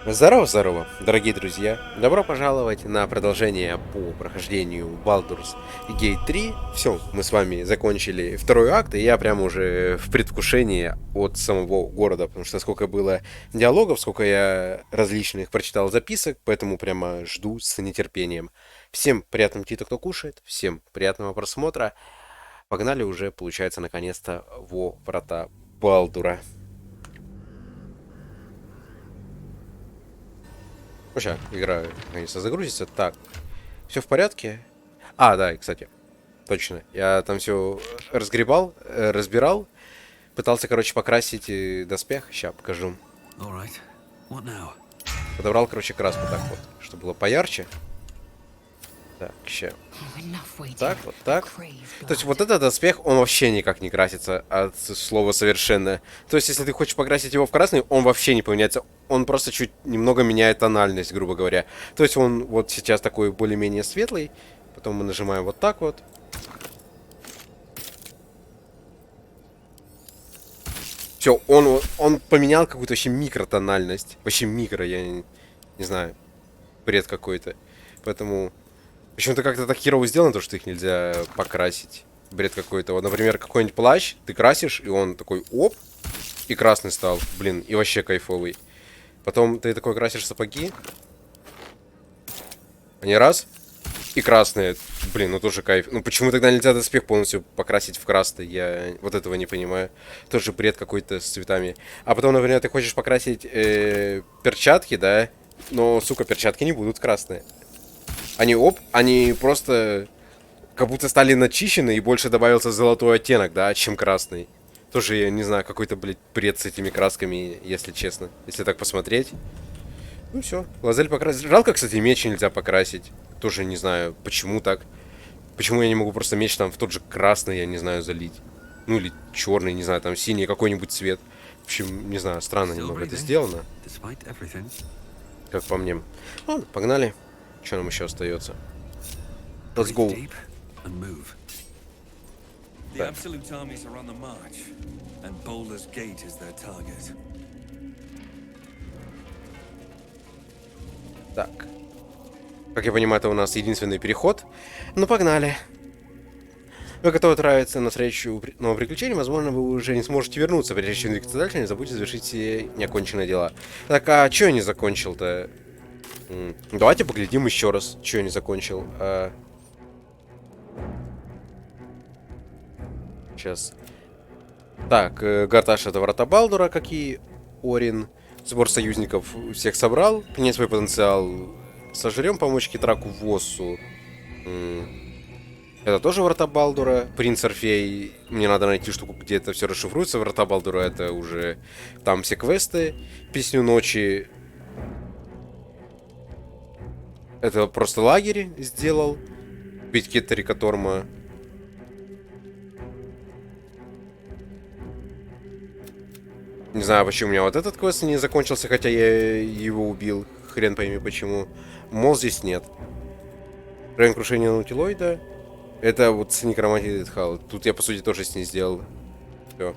Здорово, дорогие друзья! Добро пожаловать на продолжение по прохождению Baldur's Gate 3. Все, мы с вами закончили второй акт, и я прямо уже в предвкушении от самого города, потому что сколько было диалогов, сколько я различных прочитал записок, поэтому прямо жду с нетерпением. Всем приятного аппетита, кто кушает, всем приятного просмотра. Погнали уже, получается, наконец-то во врата Балдура. Ну, сейчас игра, конечно, загрузится. Так, все в порядке? А, да, и, кстати, точно. Я там все разгребал, разбирал. Пытался, короче, покрасить доспех. Сейчас покажу. Подобрал, короче, краску так вот, чтобы было поярче. Так, сейчас. Так, вот так. То есть вот этот доспех, он вообще никак не красится от слова совершенно. То есть если ты хочешь покрасить его в красный, он вообще не поменяется. Он просто чуть немного меняет тональность, грубо говоря. То есть он вот сейчас такой более-менее светлый. Потом мы нажимаем вот так вот. Все, он поменял какую-то вообще микротональность. Вообще микро, я не знаю. Бред какой-то. Поэтому... Почему-то как-то так херово сделано, то, что их нельзя покрасить. Бред какой-то. Вот, например, какой-нибудь плащ ты красишь, и он такой оп, и красный стал. Блин, и вообще кайфовый. Потом ты такой красишь сапоги. Они раз, и красные. Блин, ну тоже кайф. Ну почему тогда нельзя доспех полностью покрасить в красный? Я вот этого не понимаю. Тоже бред какой-то с цветами. А потом, например, ты хочешь покрасить перчатки, да? Но, сука, перчатки не будут красные. Они просто как будто стали начищены и больше добавился золотой оттенок, да, чем красный. Тоже, я не знаю, какой-то, блядь, бред с этими красками, если честно. Если так посмотреть. Ну все, лазель покрасить. Жалко, кстати, меч нельзя покрасить. Тоже не знаю, почему так. Почему я не могу просто меч там в тот же красный, я не знаю, залить. Ну или черный, не знаю, там синий какой-нибудь цвет. В общем, не знаю, странно немного это сделано. Как по мне. Ладно, погнали. Что нам еще остается? Let's go. Так. Как я понимаю, это у нас единственный переход. Ну, погнали. Вы готовы отправиться на встречу нового приключения? Возможно, вы уже не сможете вернуться. Прежде чем двигаться дальше, не забудьте завершить все неоконченные дела. Так, а что я не закончил-то? Давайте поглядим еще раз, что я не закончил. Сейчас. Так, Гарташ — это врата Балдура, как и Орин. Сбор союзников всех собрал. Принять свой потенциал. Сожрем, помочь Китраку Воссу. Это тоже врата Балдура. Принц Орфей. Мне надо найти штуку, где это все расшифруется. Врата Балдура — это уже там все квесты. Песню ночи. Это просто лагерь сделал. Бить Gate3 Которма. Не знаю, почему у меня вот этот квест не закончился, хотя я его убил. Хрен пойми почему. Мол, здесь нет. Район крушения Наутилоида. Это вот с некромантией Дедхал. Тут я, по сути, тоже с ней сделал. Все.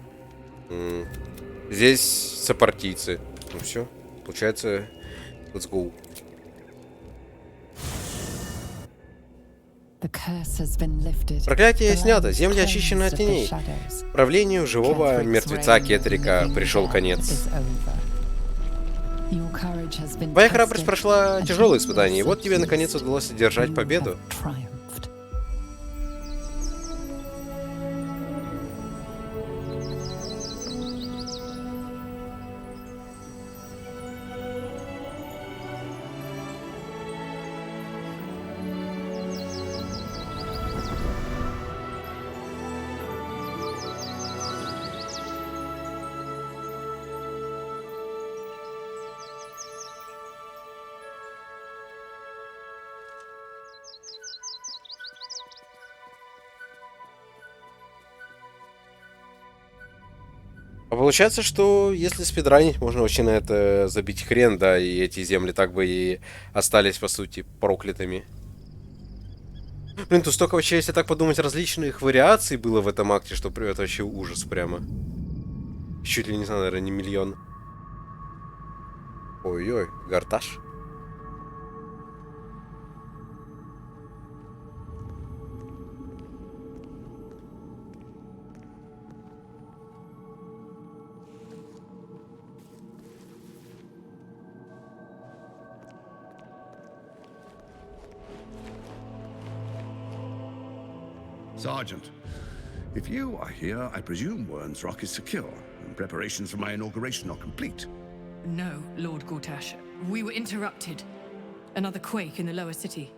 Здесь сопартийцы. Ну все. Получается, let's go. Проклятие снято, земли очищены от теней. Правлению живого мертвеца Кетрика пришел конец. Твоя храбрость прошла тяжелое испытание, и вот тебе наконец удалось одержать победу. А получается, что если спидранить, можно вообще на это забить хрен, да, и эти земли так бы и остались, по сути, проклятыми. Блин, тут столько вообще, если так подумать, различных вариаций было в этом акте, что это вообще ужас прямо. Чуть ли не знаю, наверное, не миллион. Ой-ой, гарташ. Sergeant, if you are here, I presume Wern's Rock is secure, and preparations for my inauguration are complete. No, Lord Gortash. We were interrupted. Another quake in the lower city.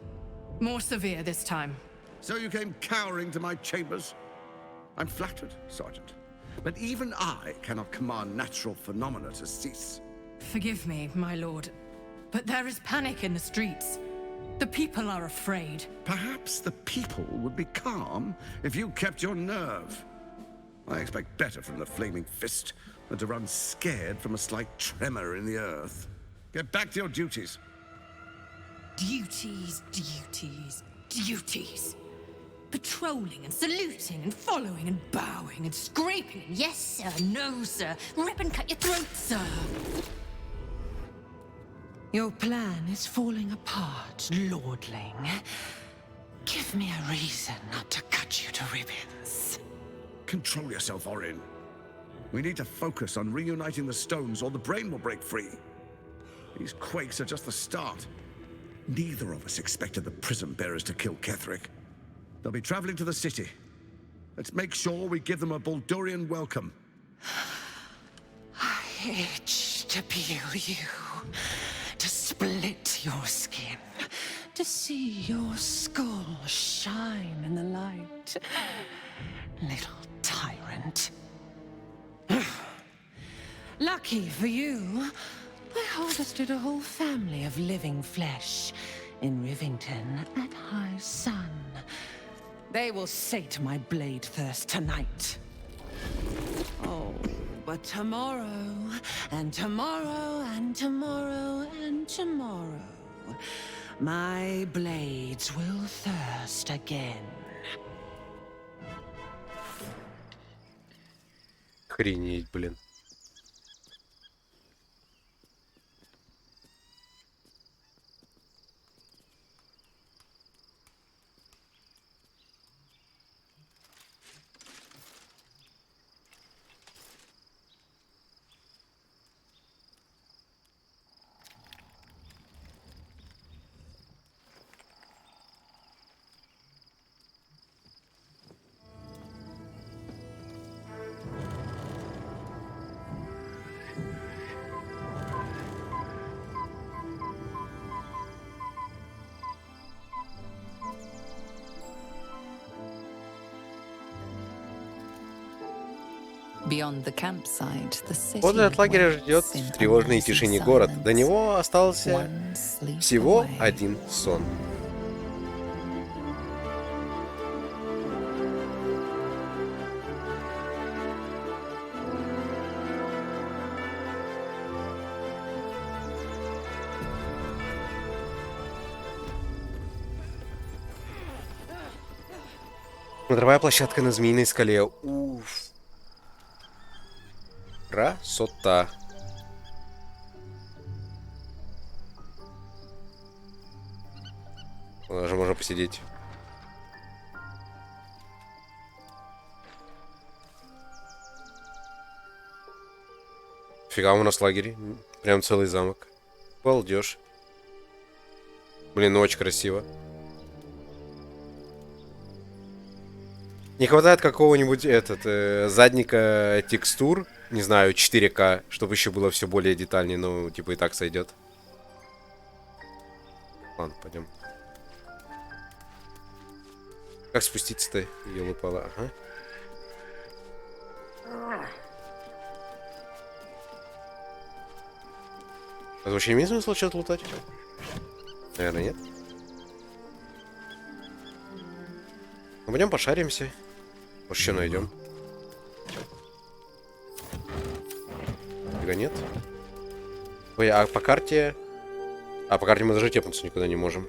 More severe this time. So you came cowering to my chambers? I'm flattered, Sergeant. But even I cannot command natural phenomena to cease. Forgive me, my lord, but there is panic in the streets. The people are afraid. Perhaps the people would be calm if you kept your nerve. I expect better from the Flaming Fist than to run scared from a slight tremor in the earth. Get back to your duties. Duties, duties, duties. Patrolling and saluting and following and bowing and scraping. Yes, sir. No, sir. Rip and cut your throat, sir. Your plan is falling apart, lordling. Give me a reason not to cut you to ribbons. Control yourself, Orin. We need to focus on reuniting the stones or the brain will break free. These quakes are just the start. Neither of us expected the prison bearers to kill Ketherick. They'll be traveling to the city. Let's make sure we give them a Baldurian welcome. I itch to peel you, to split your skin, to see your skull shine in the light. Little tyrant. Lucky for you, I harvested a whole family of living flesh in Rivington at high sun. They will sate my blade thirst tonight. Oh, but tomorrow, and tomorrow, and tomorrow, and tomorrow, my blades will thirst again. Охренеть, блин. Возле от лагеря ждет в тревожной тишине город. До него остался всего один сон. Смотровая площадка на Змеиной скале. Уф. Красота. Даже можно посидеть. Фига у нас лагерь. Прям целый замок. Балдеж. Блин, ну очень красиво. Не хватает какого-нибудь задника текстур, не знаю, 4К, чтобы еще было все более детальнее, но типа и так сойдет. Ладно, пойдем. Как спуститься-то? Ёлы-палы, ага. А вообще имеет смысл что-то лутать? Наверное, нет. Ну, пойдем пошаримся. Может, еще найдем. Фига нет. Ой, а по карте... А, по карте мы даже тепнуться никуда не можем.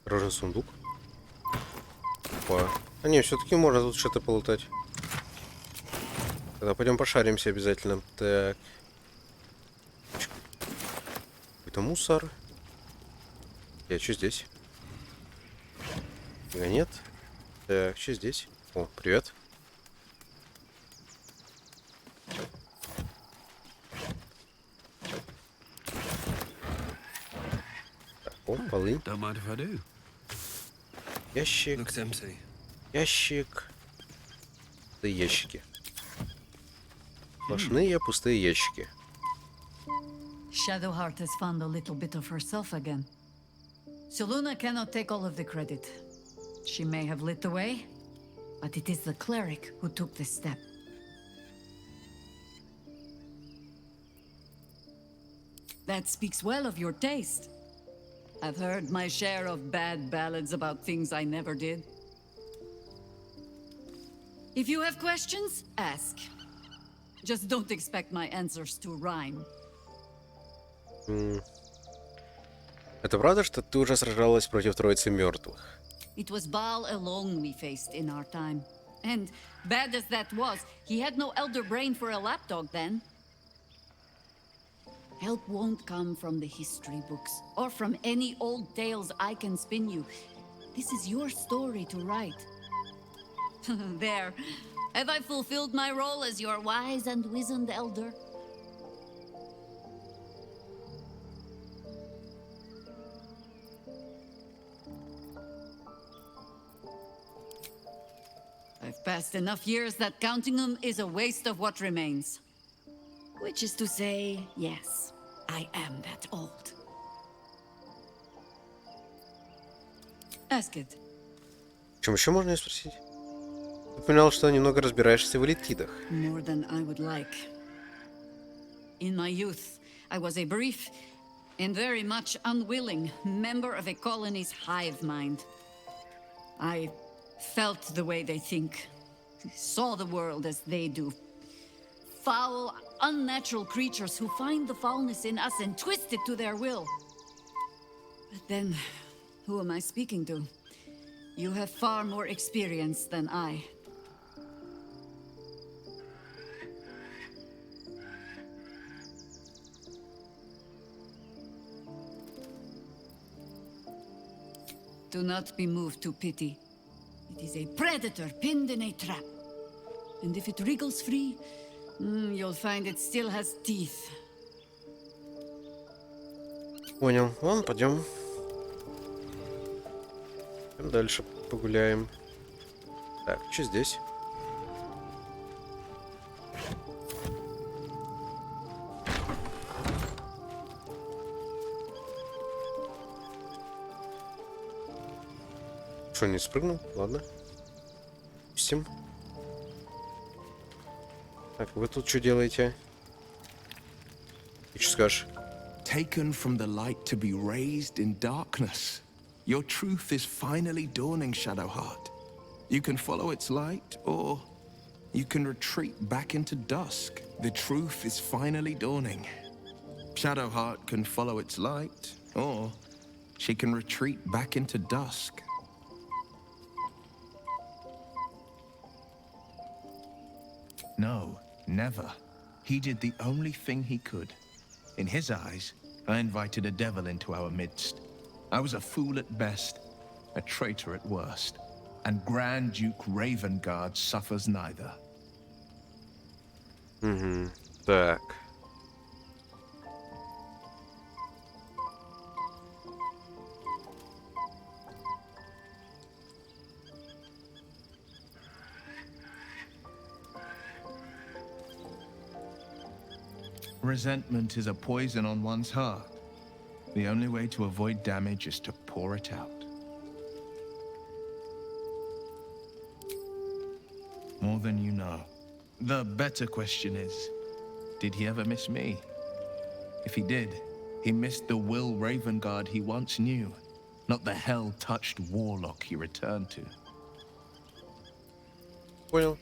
Дорожный сундук. Опа. А не, все-таки можно тут что-то полутать. Тогда пойдем пошаримся обязательно. Так. Какой-то мусор. Я что здесь? Нет. Так, что здесь? О, привет. Так, о, полы. Ящик. Ящик. Пустые ящики. Сплошные пустые ящики. Shadowheart has found a little bit of herself again. Seluna cannot take all of the credit. She may have lit the way, but it is the cleric who took this step. That speaks well of your taste. I've heard my share of bad ballads about things I never did. If you have questions, ask. Just don't expect my answers to rhyme. Это правда, что ты уже сражалась против Троицы Мертвых? It was Baal alone we faced in our time. And bad as that was, he had no elder brain for a lapdog then. Help won't come from the history books, or from any old tales I can spin you. This is your story to write. There. Have I fulfilled my role as your wise and wizened elder? I've passed enough years that counting them is a waste of what remains. Which is to say, yes, I am that old. Ask it. Чем еще можно спросить? Ты упоминал, что немного разбираешься в элитидах. More than I would like. In my youth, I was a brief and very much unwilling member of a colony's hive mind. I felt the way they think, saw the world as they do. Foul, unnatural creatures who find the foulness in us and twist it to their will. But then, who am I speaking to? You have far more experience than I. Do not be moved to pity. It is a predator pinned in a trap. And if it wriggles free, you'll find it still has teeth. Понял. Ладно, пойдем. Пойдем дальше погуляем. Так, что здесь? Что, не спрыгнул? Ладно. Пустим. Так, вы тут что делаете? Ты что скажешь? Taken from the light to be raised in darkness. Your truth is finally dawning, Shadowheart. You can follow its light, or you can retreat back into dusk. The truth is finally dawning. Shadowheart can follow its light, or she can retreat back into dusk. No, never. He did the only thing he could. In his eyes, I invited a devil into our midst. I was a fool at best, a traitor at worst, and Grand Duke Ravengard suffers neither. Так. Resentment is a poison on one's heart. The only way to avoid damage is to pour it out. More than you know. The better question is, did he ever miss me? If he did, he missed the Will Ravengard he once knew, not the hell-touched warlock he returned to. Понял.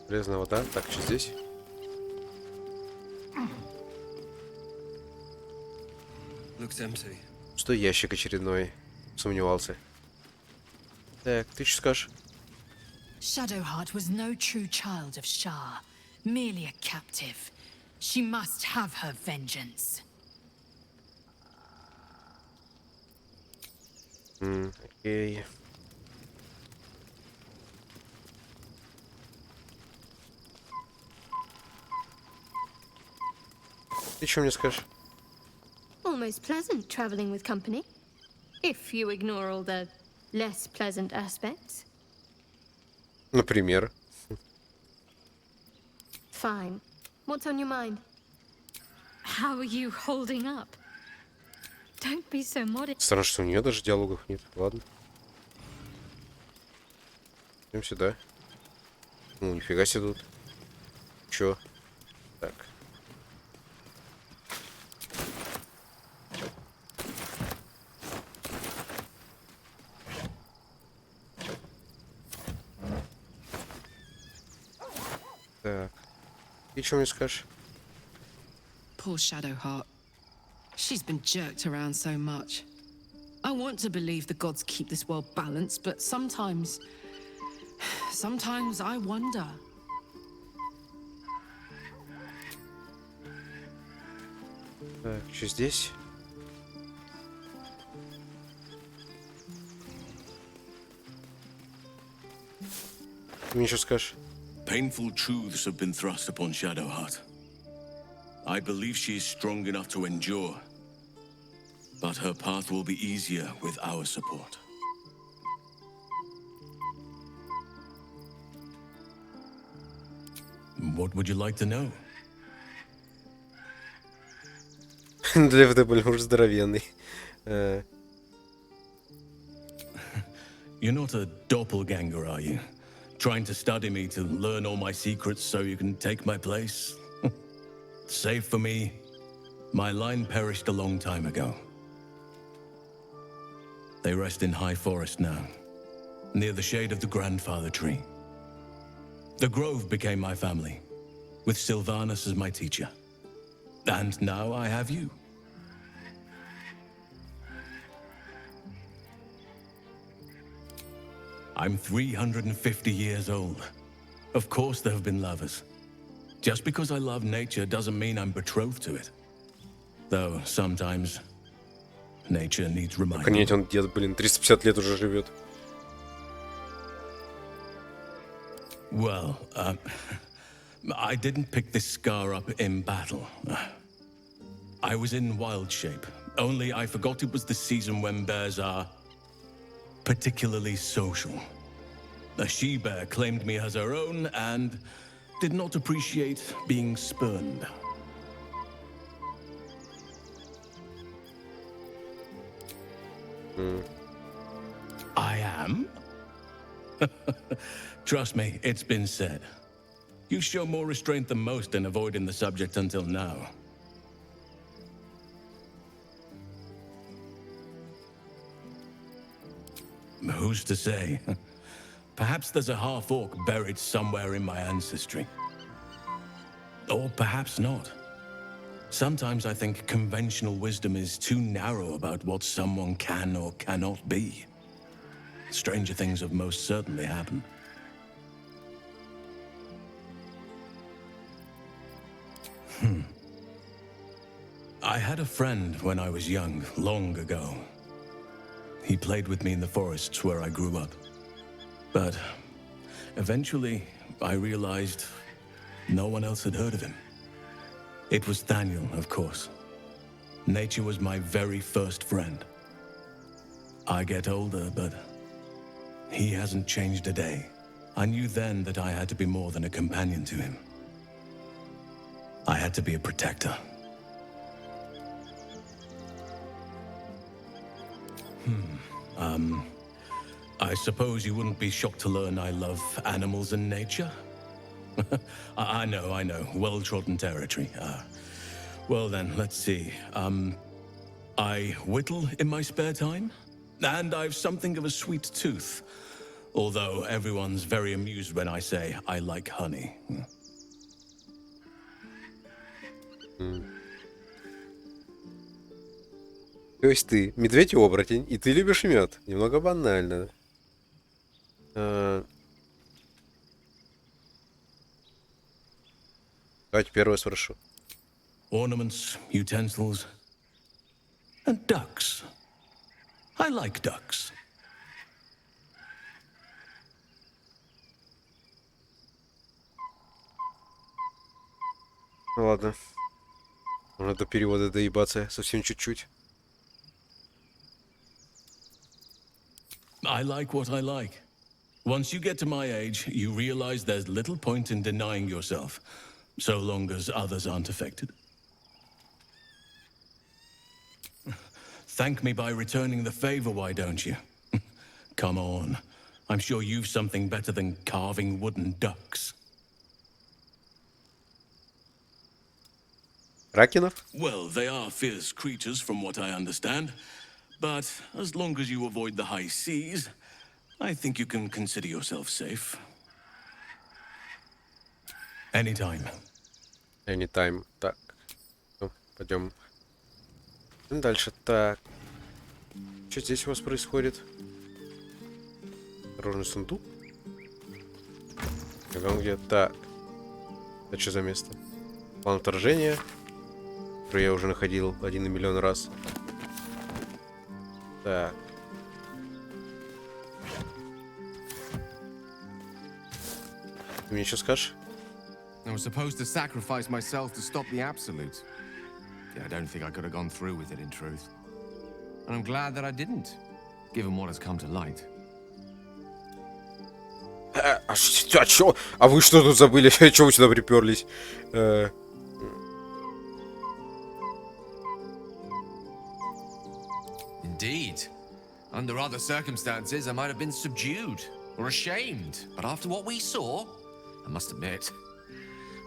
Полезная вода. Так, что здесь? Пустой ящик очередной. Сомневался. Так, ты что скажешь? Shadowheart was no true child of Shar, merely a captive. She must have her vengeance. Окей. Ты что мне скажешь? Almost pleasant traveling with company, if you ignore all the less pleasant aspects. Например. Fine. What's on your mind? How are you holding up? Don't be so modest. Странно, что у нее даже диалогов нет. Ладно. Идем сюда. Ну, нифига себе тут. Чё? Так. Так. И что мне скажешь? Poor Shadowheart. She's been jerked around so much. I want to believe the gods keep this world balanced, but sometimes I wonder. Так, что здесь? Ты мне что скажешь? Painful truths have been thrust upon Shadowheart. I believe she is strong enough to endure, but her path will be easier with our support. What would you like to know? Для ФДБ уж здоровенный. You're not a doppelganger, are you? Trying to study me to learn all my secrets so you can take my place? Save for me, my line perished a long time ago. They rest in high forest now, near the shade of the grandfather tree. The grove became my family, with Sylvanus as my teacher. And now I have you. I'm 350 years old. Of course there have been lovers. Just because I love nature doesn't mean I'm betrothed to it. Though sometimes nature needs reminding. Охренеть, он дед, блин, 350 лет уже живет. Well, I didn't pick this scar up in battle. I was in wild shape. Only I forgot it was the season when bears are particularly social. A she-bear claimed me as her own and did not appreciate being spurned. I am? Trust me, it's been said. You show more restraint than most in avoiding the subject until now. Who's to say? Perhaps there's a half-orc buried somewhere in my ancestry. Or perhaps not. Sometimes I think conventional wisdom is too narrow about what someone can or cannot be. Stranger things have most certainly happened. I had a friend when I was young, long ago. He played with me in the forests where I grew up. But eventually, I realized no one else had heard of him. It was Daniel, of course. Nature was my very first friend. I get older, but he hasn't changed a day. I knew then that I had to be more than a companion to him. I had to be a protector. I suppose you wouldn't be shocked to learn I love animals and nature? I know, well-trodden territory. Well then, let's see. I whittle in my spare time, and I've something of a sweet tooth. Although everyone's very amused when I say I like honey. Ты То есть ты медведь-оборотень, и ты любишь мед. Немного банально. Давайте первое спрошу. Ornaments, utensils, and ducks. I like ducks. Ну ладно. Можно до перевода доебаться совсем чуть-чуть. I like what I like. Once you get to my age, you realize there's little point in denying yourself, so long as others aren't affected. Thank me by returning the favor, why don't you? Come on. I'm sure you've something better than carving wooden ducks. Ракинов? Well, they are fierce creatures from what I understand. But as long as you avoid the high seas, I think you can consider yourself safe. Anytime. Anytime. Так. Ну, пойдем. Дальше. Так. Что здесь у вас происходит? Дорожный сундук? Там где? Так. Это что за место? План вторжения. Который я уже находил 1 миллион раз. Так. Ты мне что скажешь? I was supposed to sacrifice myself to stop the absolute. Yeah, I don't think I could have gone through with it in truth. And I'm glad that I didn't, given what has come to light. Чё? А вы что тут забыли? Чего вы сюда приперлись? Indeed. Under other circumstances, I might have been subdued or ashamed. But after what we saw, I must admit,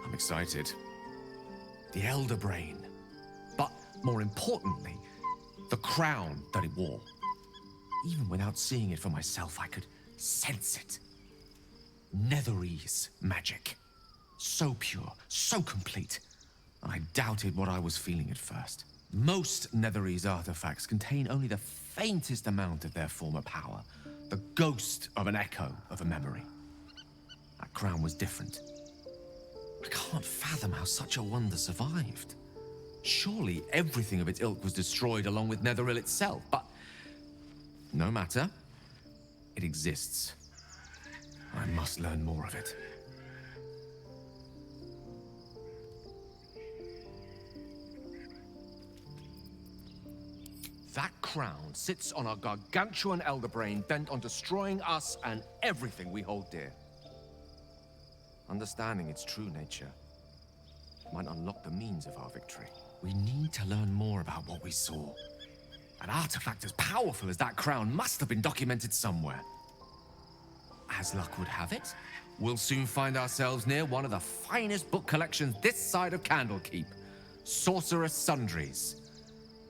I'm excited. The Elder Brain. But more importantly, the crown that it wore. Even without seeing it for myself, I could sense it. Netherese magic. So pure, so complete. I doubted what I was feeling at first. Most Netherese artifacts contain only the faintest amount of their former power. The ghost of an echo of a memory. That crown was different. I can't fathom how such a wonder survived. Surely everything of its ilk was destroyed along with Netheril itself, but no matter. It exists. I must learn more of it. That crown sits on a gargantuan elder brain bent on destroying us and everything we hold dear. Understanding its true nature might unlock the means of our victory. We need to learn more about what we saw. An artifact as powerful as that crown must have been documented somewhere. As luck would have it, we'll soon find ourselves near one of the finest book collections this side of Candlekeep. Sorcerer's Sundries.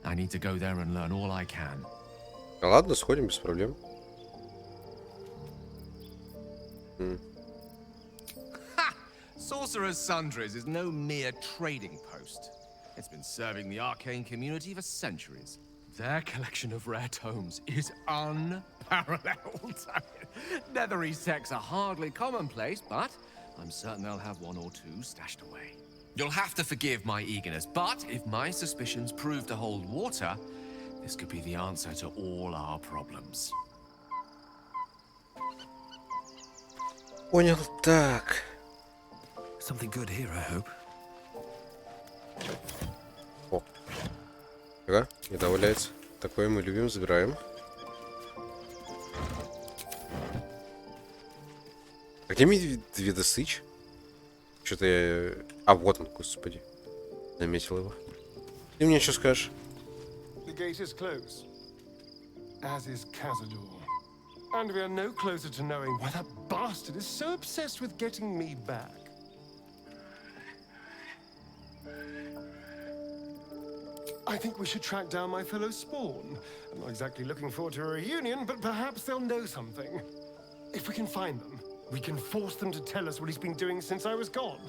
I need to go there and learn all I can. Ладно, сходим без проблем. Ha! Sorcerer's Sundries is no mere trading post. It's been serving the arcane community for centuries. Their collection of rare tomes is unparalleled. Netherese texts are hardly commonplace, but I'm certain they'll have one or two stashed away. You'll have to forgive my eagerness, but if my suspicions prove to hold water, this could be the answer to all our problems. Понял, так. Something good here, I hope. О. Ага, не добавляется. Такое мы любим, забираем. А где медведосыч? Что-то я... А, вот он, господи. Заметил его. Ты мне что скажешь? The gate is closed, as is Cazador. And we are no closer to knowing why that bastard is so obsessed with getting me back. I think we should track down my fellow spawn. I'm not exactly looking forward to a reunion, but perhaps they'll know something. If we can find them, we can force them to tell us what he's been doing since I was gone.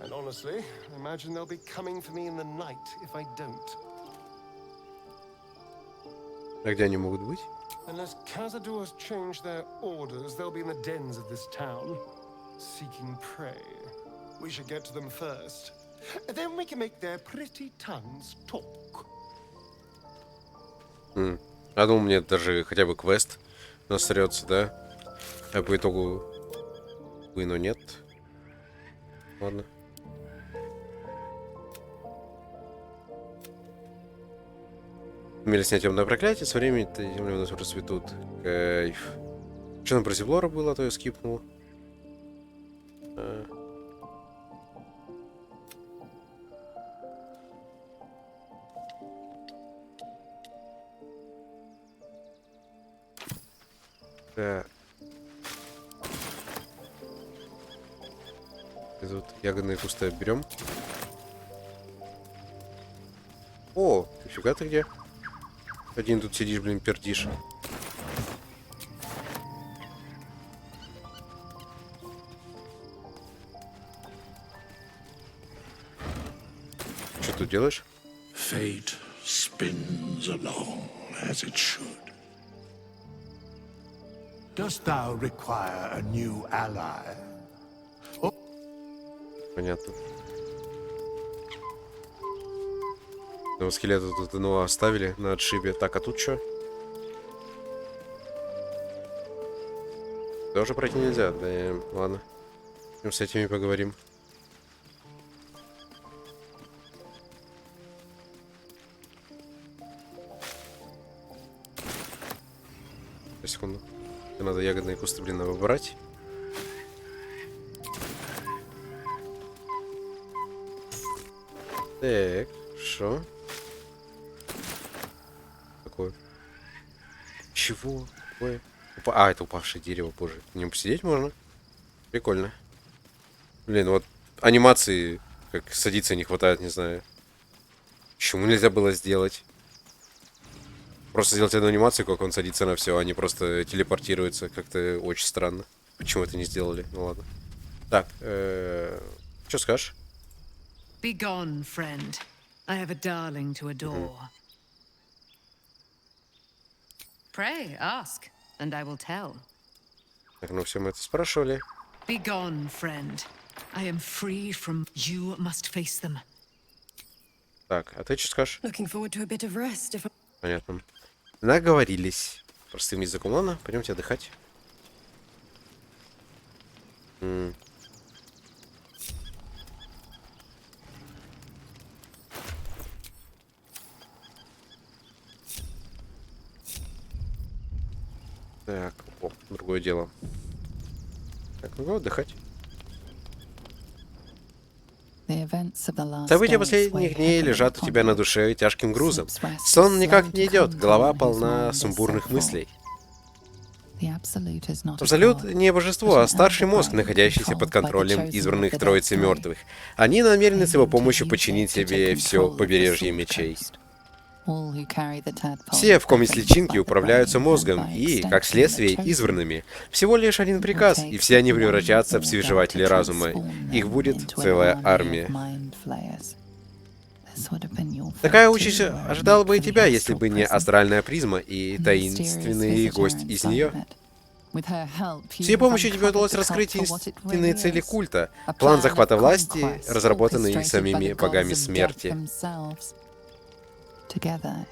And honestly, I imagine they'll be coming for me in the night if I don't. А где они могут быть? Unless cazadors change their orders, they'll be in the dens of this town, seeking prey. We should get to them first. Then we can make their pretty tongues talk. Я думал, мне даже хотя бы квест насрется, да? А по итогу... но нет. Ладно. Умели снять темное проклятие, со временем земли у нас расцветут. Кайф. Что там про Зевлора было, а то я скипнул. Да. Тут ягодные кусты берем. О, нифига ты где? Один тут сидишь, блин, пердишь. Что тут делаешь? Fate spins along as it should. Dost thou require a new ally? Понятно. Ну, скелета тут одного оставили на отшибе. Так, а тут что? Тоже пройти нельзя. Да, ладно. С этими поговорим. Секунду. Надо ягодные кусты, блин, выбрать. Так, что? Такое. Чего? Какое? А, это упавшее дерево, боже. В нем посидеть можно? Прикольно. Блин, вот анимации, как садиться не хватает, не знаю. Почему нельзя было сделать? Просто сделать одну анимацию, как он садится на все, а не просто телепортируется. Как-то очень странно. Почему это не сделали? Ну ладно. Так, что скажешь? Be gone, friend. I have a darling to adore. Pray, ask, and I will tell. Так, ну все мы это спрашивали. Be gone, friend. I am free from... You must face them. Так, а ты что скажешь? Looking forward to a bit of rest if Понятно. Наговорились. Простым языком. Ладно, пойдемте отдыхать. Так, о, другое дело. Так, ну отдыхать. События последних дней лежат у тебя на душе тяжким грузом. Сон никак не идет, голова полна сумбурных мыслей. Абсолют не божество, а старший мозг, находящийся под контролем избранных Троицы Мертвых. Они намерены с его помощью подчинить себе все побережье мечей. Все, в ком есть личинки, управляются мозгом и, как следствие, избранными. Всего лишь один приказ, и все они превратятся в свежеватели разума. Их будет целая армия. Такая участь ожидала бы и тебя, если бы не астральная призма и таинственный гость из нее. С ее помощью тебе удалось раскрыть истинные цели культа, план захвата власти, разработанный самими богами смерти.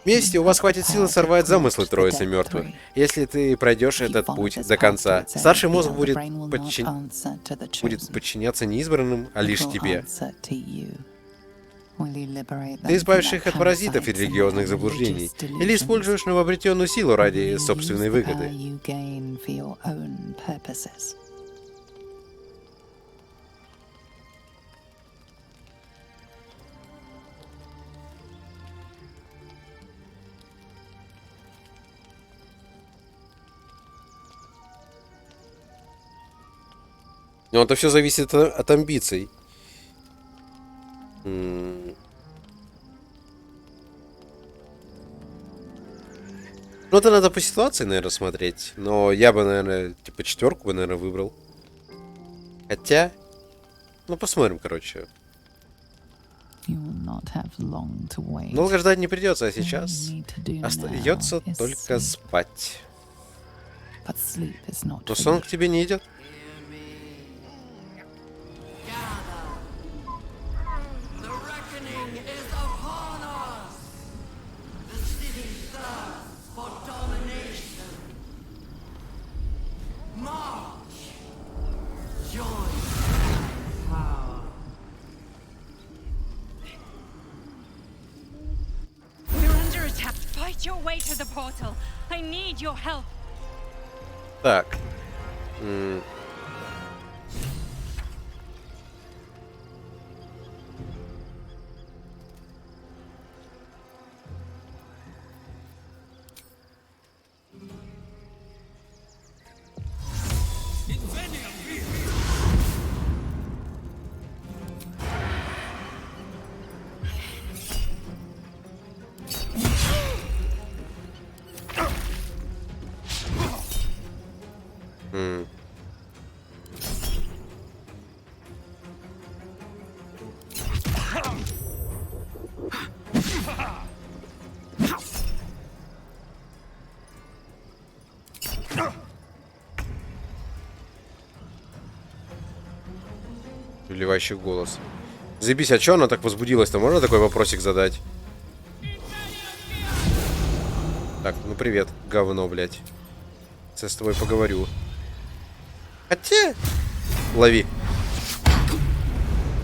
Вместе у вас хватит силы сорвать замыслы Троицы Мертвых. Если ты пройдешь этот путь до конца, старший мозг будет подчиняться не избранным, а лишь тебе. Ты избавишь их от паразитов и религиозных заблуждений, или используешь новообретенную силу ради собственной выгоды. Но это все зависит от амбиций. Ну, это надо по ситуации, наверное, смотреть. Но я бы, наверное, типа 4 бы, наверное, выбрал. Хотя... Ну, посмотрим, короче. You will not have long to wait. Долго ждать не придется, а сейчас All you need to do остается now is только sleep. спать. But sleep is not Но for сон you. к тебе не идет. The reckoning is upon us. The city thirsts for domination. March. Join power. We're under attack. Fight your way to the portal. I need your help. Так. Вливающий голос. Заебись, а чё она так возбудилась-то? Можно такой вопросик задать? Так, ну привет, говно, блядь. Я с тобой поговорю. Хотя... Лови.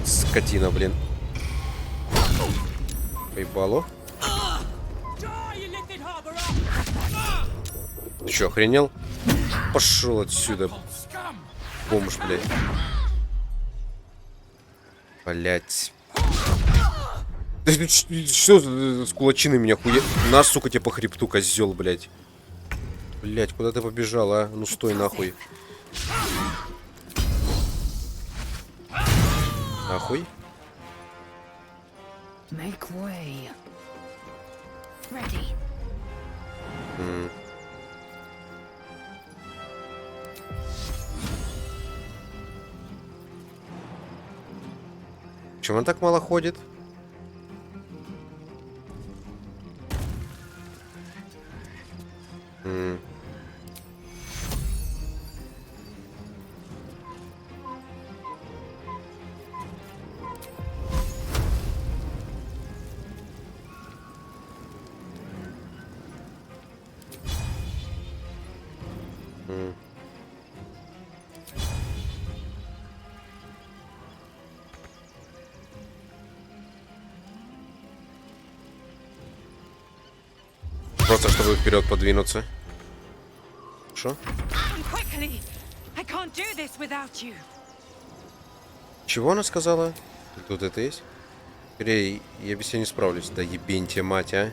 Скотина, блин. Поебало. Ты чё, охренел? Пошел отсюда. Бомж, блядь. Блять. Что с кулачиной меня хуя... На, сука, тебе по хребту, козел, блядь. Блять, куда ты побежал, а? Ну стой нахуй. Нахуй. Make way. Ready. Почему он так мало ходит? Просто чтобы вперед подвинуться. Что? Чего она сказала? Тут это есть? Скорее, я без тебя не справлюсь. Да ебень тебе, мать, а.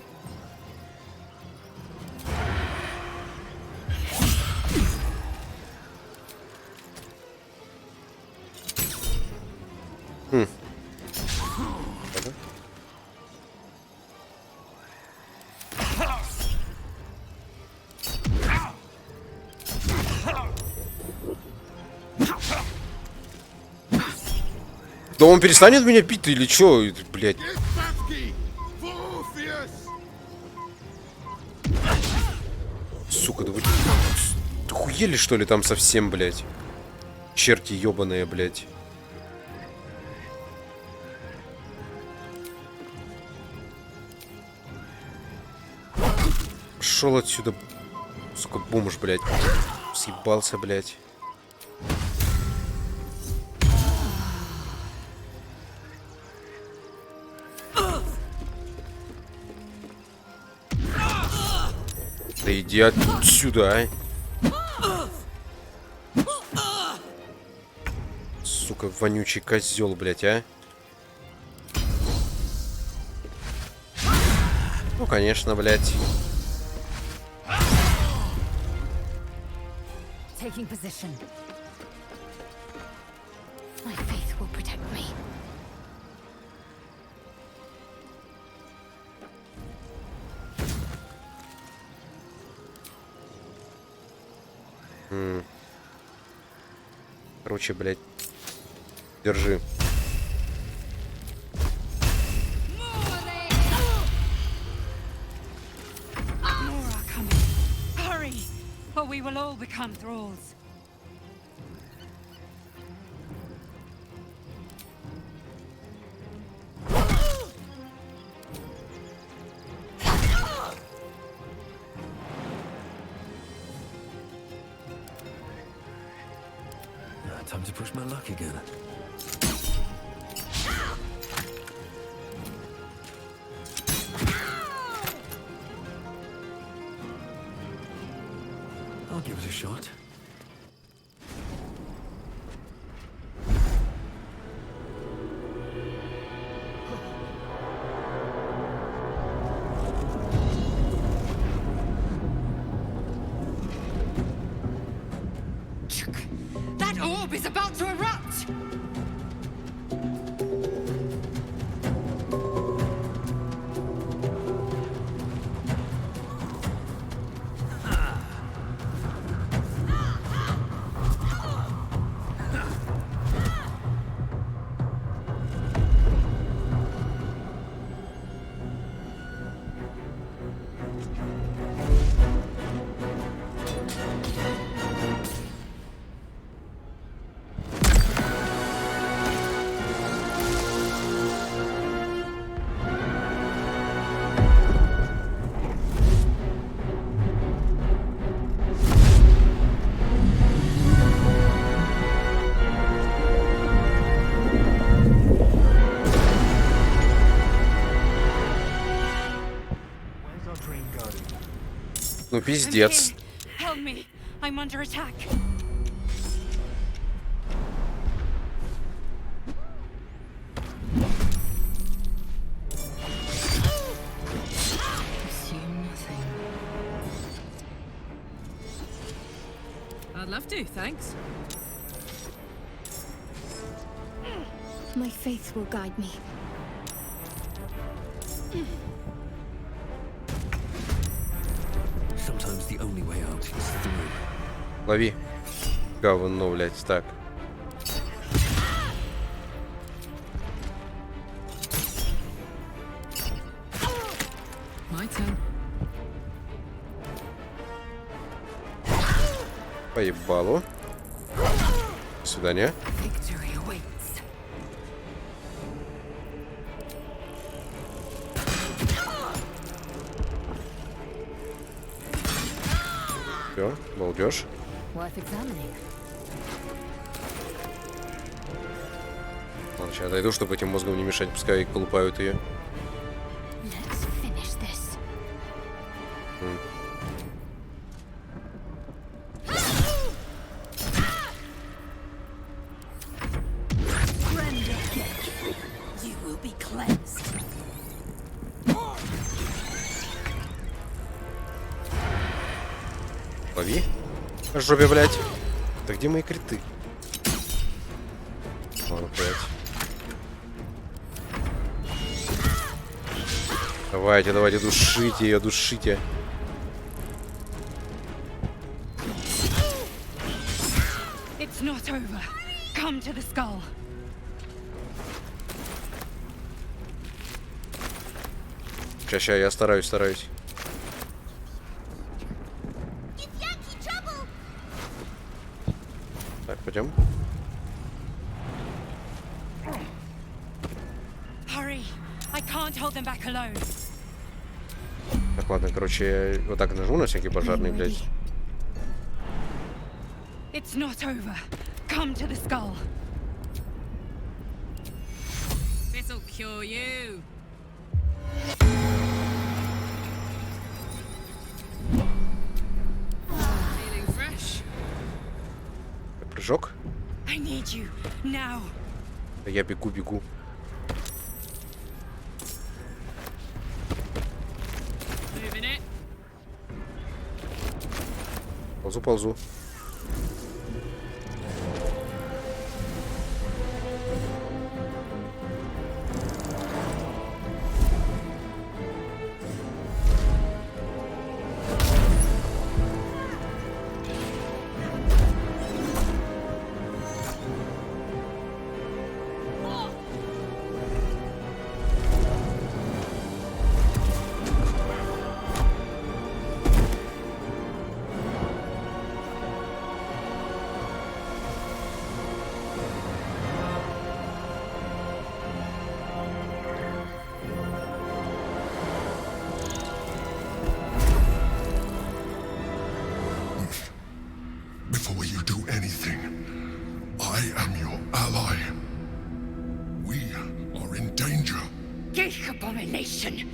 Да он перестанет меня пить или чё, блядь? Сука, да вы... Охуели, что ли, там совсем, блядь? Черти ёбаные, блядь. Пошёл отсюда, сука, бомж, блядь. Съебался, блядь. Да иди отсюда, а. Сука, вонючий козел, блядь, а. Ну, конечно, блядь. Taking position. My faith will protect me. Короче, блядь. Держи. all become thralls. Time to push my luck again. I'll give it a shot. That orb is about to erupt! Ну пиздец. Help me. I'm under attack. I'd love to, thanks. My faith will guide me. Sometimes the only way out is through. Лови. Говно, блядь, так. My turn. Поебалу. До свидания. Victory awaits. Все, балдеж. Worth examining. Ладно, сейчас отойду, чтобы этим мозгом не мешать, пускай колупают ее. Let's finish this. You will be cleansed. Лови. Жопе, блядь. Так где мои криты? Ладно, блядь. Давайте, давайте, душите ее, душите. It's not over. Come to the skull. Сейчас, я стараюсь. Так, пойдем. Hurry. I can't hold them back alone. Так, ладно, короче, я вот так нажму на всякие пожарные, блядь. It's not over. Come to the skull. This'll cure you. Feeling fresh? Прыжок. I need you now. Я бегу. Moving it. Ползу. abomination.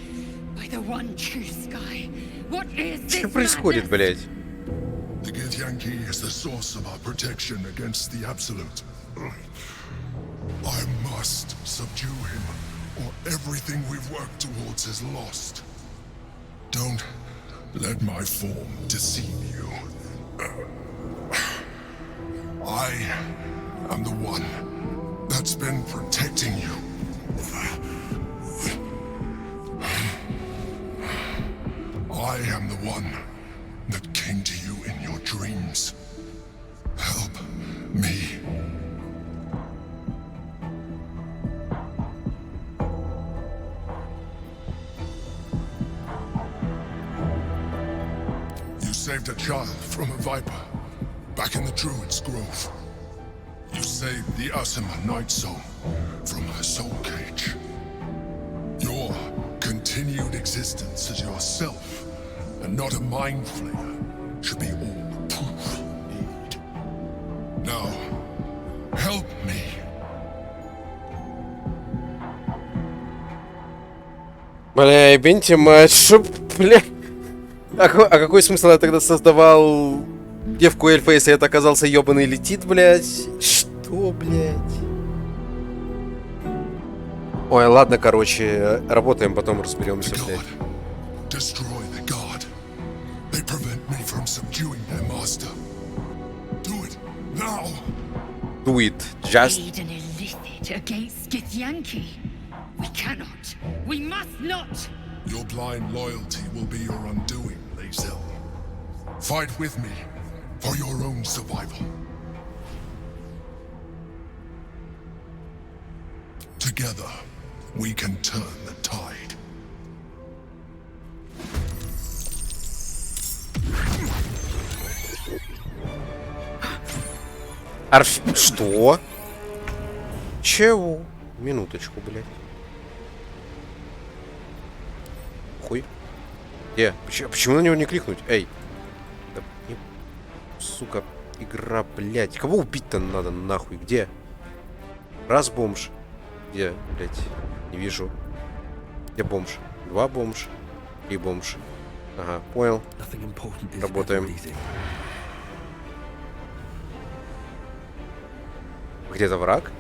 By the one true sky. What is this? Что происходит, блядь? The Gate3 is the source of our protection against the Absolute. I must subdue him, or everything we've worked towards is lost. Don't let my form deceive you. I am the one that's been protecting you. I am the one that came to you in your dreams. Help me. You saved a child from a viper back in the Druid's Grove. You saved the Asima Night Zone from her soul cage. Your continued existence as yourself and not a mind flayer should be all the proof you need. Now, help me. Бля, ебеньте мать, шо, бля. А какой смысл я тогда создавал девку эльфа, если это оказался ебаный летит, блядь? Что, блядь? Ой, ладно, короче, работаем, потом разберемся, блядь. Destroy the god. They prevent me from subduing their master. Do it now. Do it, just. Aid an illicit against Githyanki. We cannot. We must not. Your blind loyalty will be your undoing, Lae'zel. Fight with me for your own survival. Together, we can turn the tide. Что? Чего? Минуточку, блядь. Хуй. Где? Почему на него не кликнуть? Эй. Да, сука, игра, блядь. Кого убить-то надо, нахуй? Где? Раз бомж. Где, блядь? Не вижу. Где бомж? Два бомж. Три бомж. Ага, понял. Работаем. Где-то враг?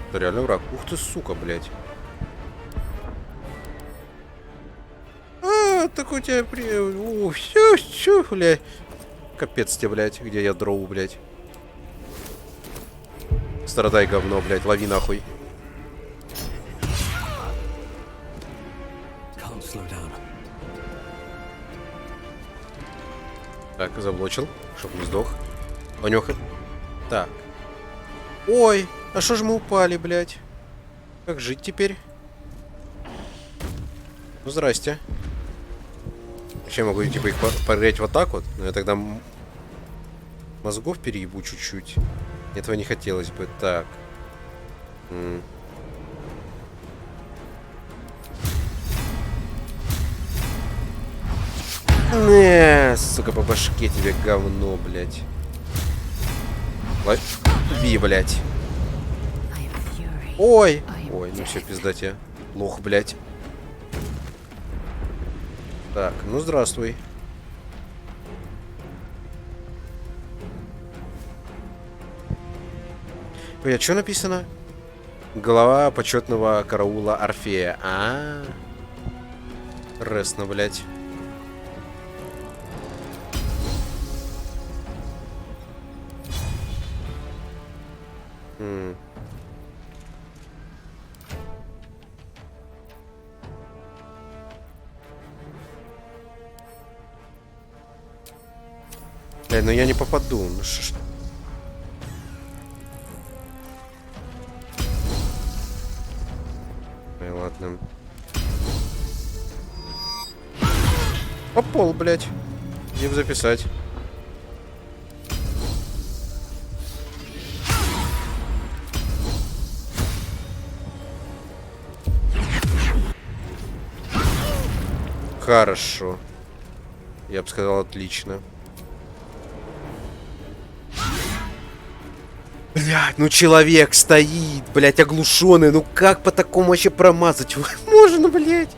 Это реально враг. Ух ты, сука, блядь. Так у тебя все, блядь. Капец тебе, блядь. Где я дроу, блядь? Страдай, говно, блядь. Лови нахуй. Так, заблочил, чтоб не сдох. Понюхай. Так. Ой, а что ж мы упали, блядь? Как жить теперь? Ну, здрасте. Вообще могу, типа, их прогреть вот так вот? Но я тогда мозгов переебу чуть-чуть. Этого не хотелось бы. Так. Не, сука, по башке тебе говно, блядь. Лови, блядь. Ой. Ой, ну все, пизда тебе. Лох, блядь. Так, ну здравствуй. Ой, а что написано? Голова почетного караула Орфея. Рестно, блядь. Но я не попаду. Ну, Ой, ладно. Попол, блядь. Не записать. Хорошо. Я бы сказал, отлично. Блядь, ну человек стоит, блядь, оглушенный. Ну как по такому вообще промазать? Можно, блядь.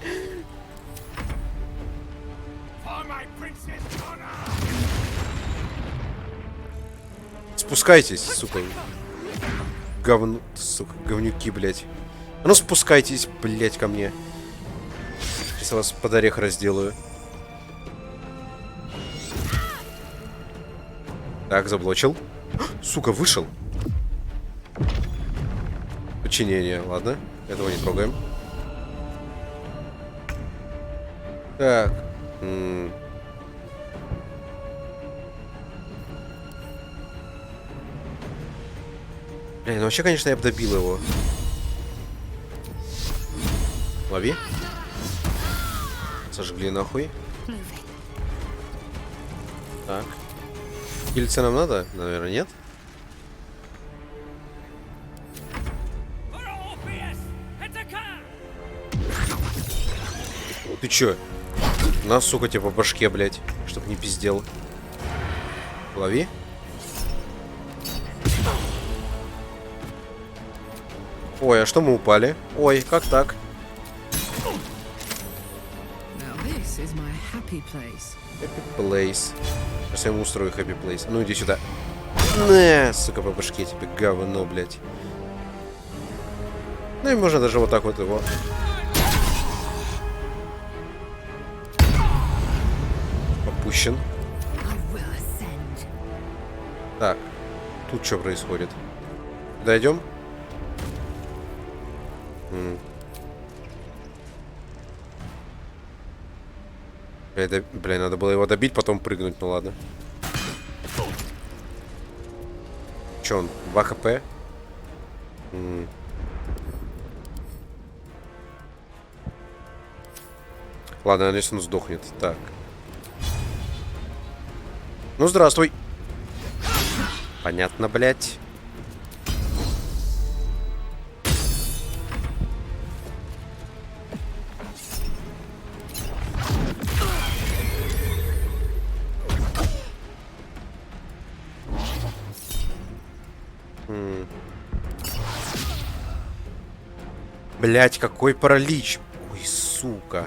Спускайтесь, сука. Говно, сука, говнюки, блядь. А ну спускайтесь, блядь, ко мне. Сейчас я вас под орех разделаю. Так, заблочил. Сука, вышел. Подчинение, ладно. Этого не трогаем. Так. Блин, ну вообще, конечно, я бы добил его. Лови. Сожгли нахуй. Так. Кильца нам надо? Наверное, нет. Ты чё? На, сука, тебе по башке, блядь. Чтоб не пиздел. Лови. Ой, а что мы упали? Ой, как так? Happy place. Сейчас я ему устрою happy place. Ну иди сюда. На, сука, по башке тебе, говно, блядь. Ну и можно даже вот так вот его. Попущен. Так, тут что происходит? Дойдем? Блин, надо было его добить, потом прыгнуть, ну ладно. Че он? 2 хп? Ладно, надеюсь, он сдохнет. Так. Ну, здравствуй. Понятно, блядь. Блять, какой паралич. Ой, сука.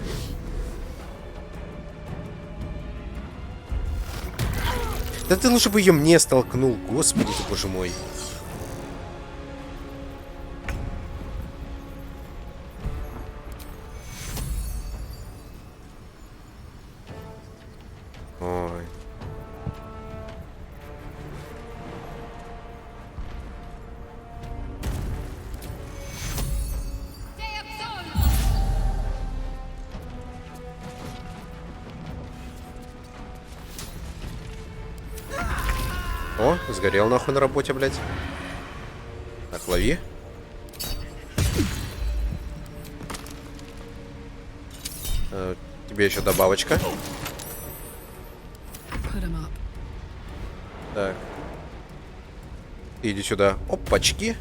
Да ты лучше бы ее мне столкнул. Господи ты, боже мой. Ой. О, сгорел нахуй на работе, блядь. Так, лови. Тебе еще добавочка. Так. Иди сюда. Опачки.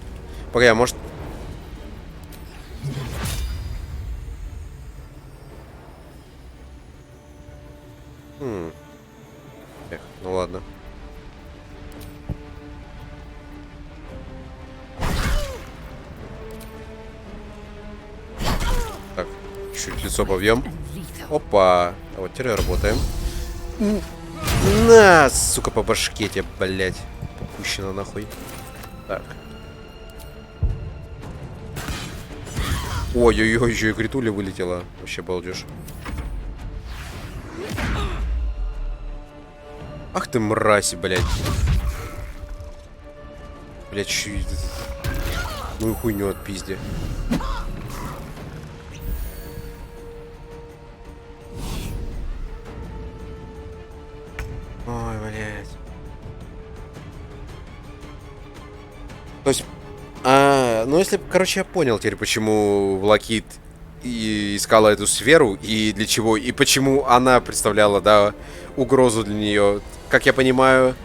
Погоди, может... Эх, ну ладно. Так, чуть лицо побьем. Опа. А вот теперь работаем. На, сука, по башке тебе, блядь. Попущено нахуй. Так. Ой-ой-ой, еще и критуля вылетела. Вообще балдеж. Ах ты мразь, блядь. Блядь, чё это? Ну и хуйню от пизде. Ой, блядь. То есть... ну если... Короче, я понял теперь, почему Влакит и искала эту сферу, и для чего, и почему она представляла, да, угрозу для нее. Как я понимаю,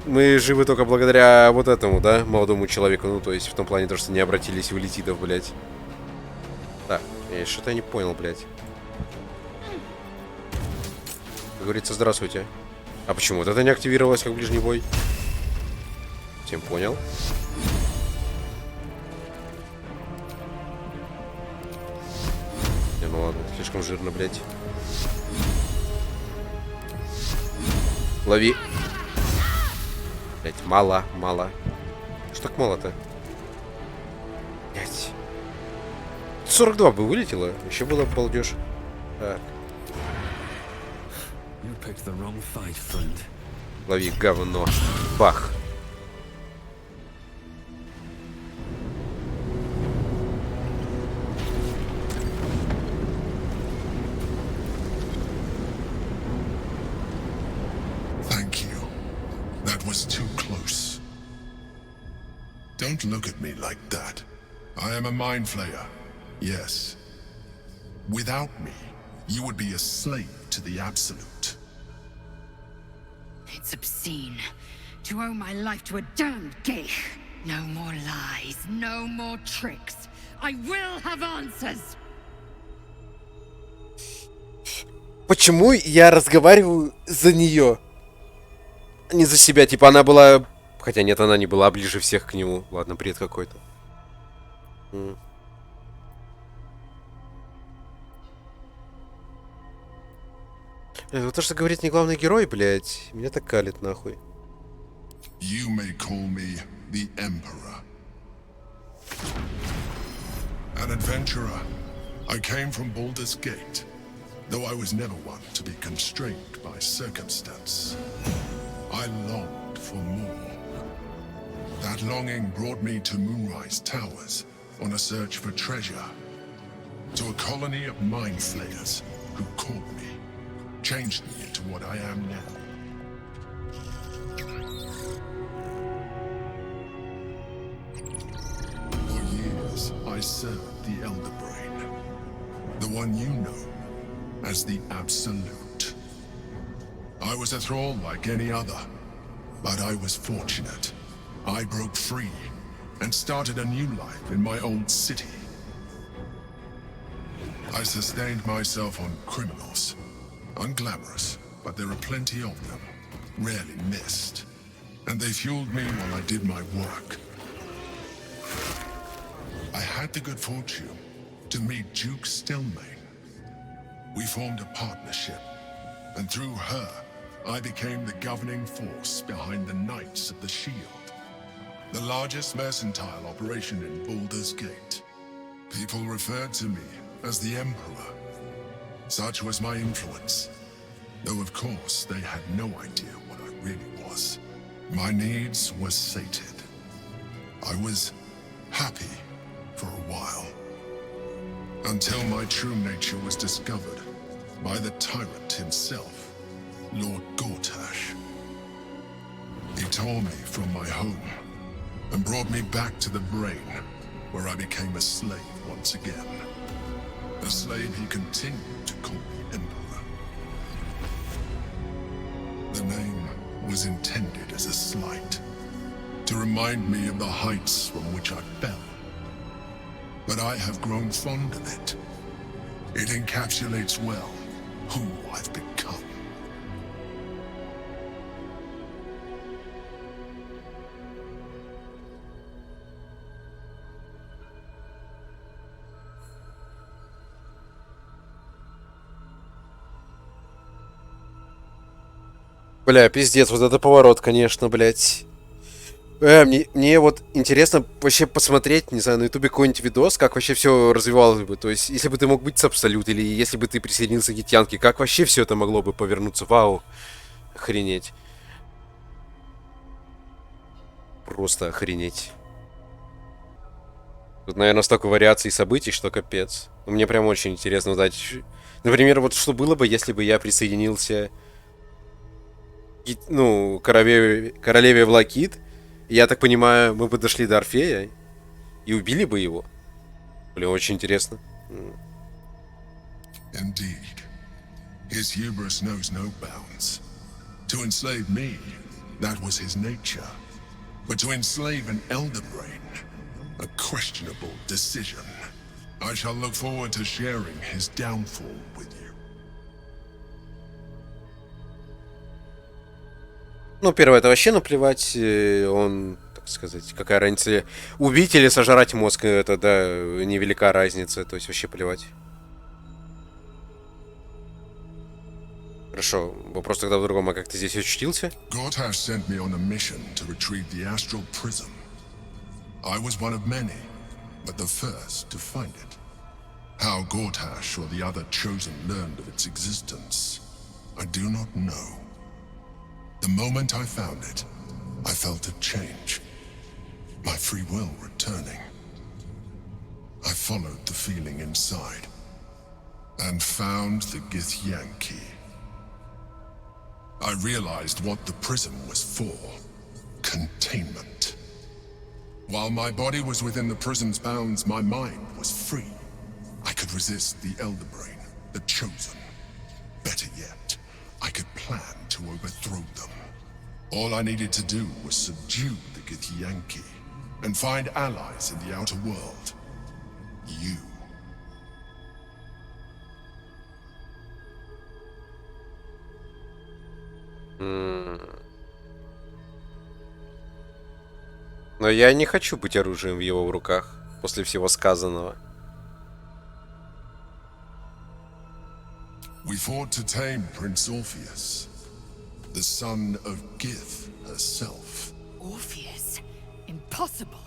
мы живы только благодаря вот этому, да, молодому человеку. Ну, то есть, в том плане, то, что не обратились в элитидов, блядь. Так, что-то я не понял, блядь. Как говорится, здравствуйте. А почему вот это не активировалось, как ближний бой? Тем понял. Не, ну ладно, слишком жирно, блядь. Лови. Блядь, мало, мало. Что так мало-то? Блядь. 42 бы вылетело, еще было бы балдеж. Так. Лови, говно. Бах. Thank you. That was too close. Don't look at me like that. I am a mind flayer. Yes. Without me, you would be a slave to the Absolute. It's obscene to owe my life to a damned geich. No more lies, no more tricks. I will have answers. Почему я разговариваю за нее? Не за себя, типа она была... Хотя нет, она не была ближе всех к нему. Ладно, бред какой-то. Вот то, что говорит не главный герой, блядь, меня так калит, нахуй. You may call me the Emperor. An adventurer. I came from Baldur's Gate, though I was never one to be constrained by circumstance. I longed for more. That longing brought me to Moonrise Towers on a search for treasure. To a colony of mind flayers who caught me, changed me into what I am now. For years, I served the Elder Brain, the one you know as the Absolute. I was a thrall like any other, but I was fortunate. I broke free and started a new life in my old city. I sustained myself on criminals. Unglamorous, but there are plenty of them, rarely missed. And they fueled me while I did my work. I had the good fortune to meet Duke Stelmane. We formed a partnership, and through her, I became the governing force behind the Knights of the Shield, the largest mercantile operation in Baldur's Gate. People referred to me as the Emperor. Such was my influence, though of course they had no idea what I really was. My needs were sated. I was happy for a while, until my true nature was discovered by the tyrant himself, Lord Gortash. He tore me from my home and brought me back to the Brain, where I became a slave once again. A slave he continued to call me Emperor. The name was intended as a slight, to remind me of the heights from which I fell. But I have grown fond of it. It encapsulates well who I've become. Бля, пиздец, вот это поворот, конечно, блядь. Мне вот интересно вообще посмотреть, не знаю, на ютубе какой-нибудь видос, как вообще все развивалось бы. То есть, если бы ты мог быть с Абсолют, или если бы ты присоединился к Гитянке, как вообще все это могло бы повернуться? Вау, охренеть. Просто охренеть. Тут, наверное, столько вариаций событий, что капец. Мне прям очень интересно узнать. Например, вот что было бы, если бы я присоединился королеве Влакит. Я так понимаю, мы бы дошли до Орфея и убили бы его. Блин, очень интересно. Indeed. His hubris knows no bounds. To enslave me, that was his nature. But to enslave an Elder Brain, a questionable decision. I shall look forward to sharing his downfall with you. Ну, первое, это вообще наплевать. Он, так сказать, какая разница, убить или сожрать мозг, это, да, невелика разница, то есть вообще плевать. Хорошо, вопрос тогда в другом, а как ты здесь очутился? Gortash sent me on a mission to retrieve the astral prism. I was one of many, but the first to find it. How Gortash or the other chosen learned of its existence, I do not know. The moment I found it, I felt a change. My free will returning. I followed the feeling inside and found the Githyan key. I realized what the prism was for. Containment. While my body was within the prism's bounds, my mind was free. I could resist the Elder Brain, the Chosen. Better yet, I could plan to overthrow them. All I needed to do was subdue the Githyan key and find allies in the outer world. You. Но я не хочу быть оружием в его руках после всего сказанного. We fought to tame Prince Orpheus, the son of Gith herself. Orpheus? Impossible.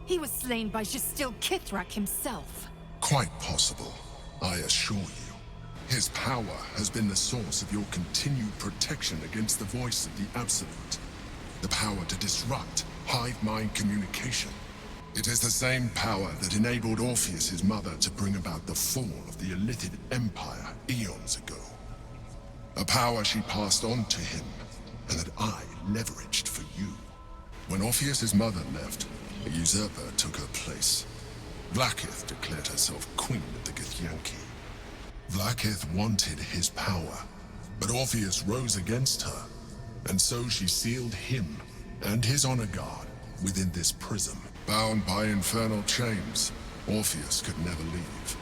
He was slain by Justil Kithrak himself. Quite possible, I assure you. His power has been the source of your continued protection against the voice of the Absolute. The power to disrupt hive mind communication. It is the same power that enabled Orpheus's mother to bring about the fall of the Illithid Empire eons ago. A power she passed on to him, and that I leveraged for you. When Orpheus's mother left, a usurper took her place. Vlaakith declared herself queen of the Githyanki. Vlaakith wanted his power, but Orpheus rose against her, and so she sealed him and his honor guard within this prism. Bound by infernal chains, Orpheus could never leave.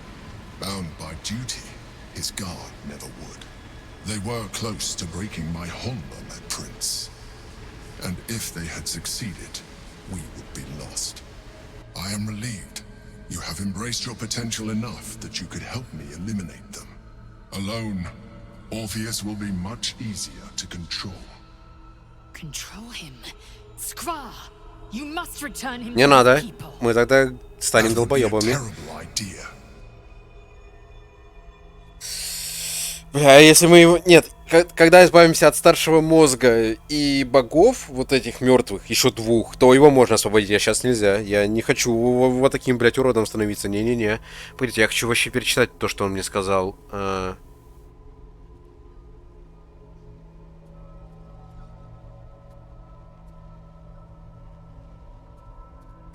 Bound by duty, his guard never would. They were close to breaking my hold on that prince. And if they had succeeded, we would be lost. I am relieved. You have embraced your potential enough that you could help me eliminate them. Alone, Orpheus will be much easier to control. Control him? Skra! You must return him Не to надо. his people. Мы тогда станем That would be a долбоебами. terrible idea. Бля, если мы его... Нет, когда избавимся от старшего мозга и богов, вот этих мертвых, еще двух, то его можно освободить, а сейчас нельзя. Я не хочу вот таким, блядь, уродом становиться. Не-не-не. Погодите, я хочу вообще перечитать то, что он мне сказал.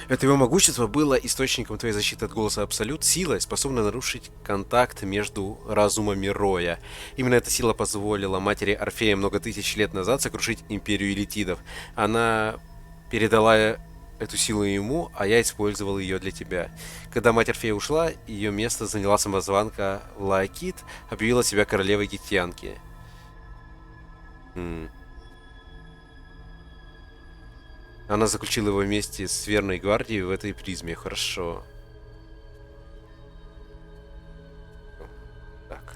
Это его могущество было источником твоей защиты от голоса Абсолют, силой, способной нарушить контакт между разумами Роя. Именно эта сила позволила матери Орфея много тысяч лет назад сокрушить империю Элитидов. Она передала эту силу ему, а я использовал ее для тебя. Когда мать Орфея ушла, ее место заняла самозванка Лаакит, объявила себя королевой Гитьянки. Она заключила его вместе с верной гвардией в этой призме. Хорошо. Так.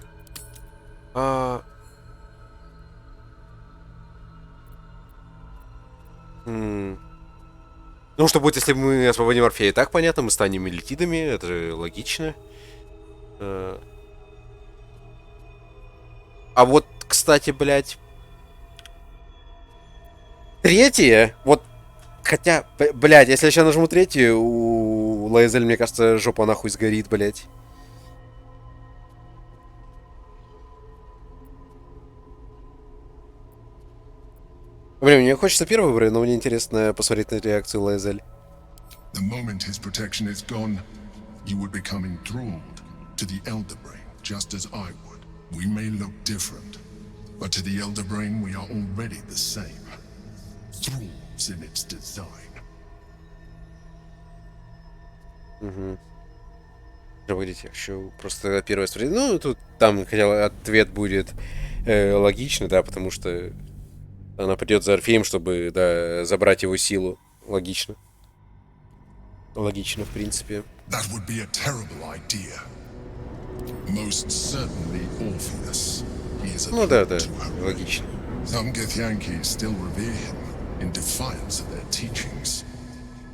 Ну, что будет, если мы освободим Орфея? Так понятно, мы станем элитидами. Это же логично. А вот, кстати, блядь. Третье. Вот. Хотя, блядь, если я сейчас нажму третью, у Лаэзель, мне кажется, жопа нахуй сгорит, блядь. Блин, мне хочется первый выбрать, но мне интересно посмотреть на реакцию Лаэзель. The moment his protection is gone, you would become enthralled to the Elder Brain, just as I would. We may look different, but to the Elder Brain we are already the same. Thralls in its design. Угу. Погодите, я хочу просто первое смотреть. Ну, тут там хотя ответ будет логичный, да, потому что она придет за Орфеем, чтобы, да, забрать его силу. Логично. Логично, в принципе. That would be a terrible idea. Most certainly Orpheus. He is a Ну да, threat да, to her. логично. Some Githyanki still revere him in defiance of their teachings.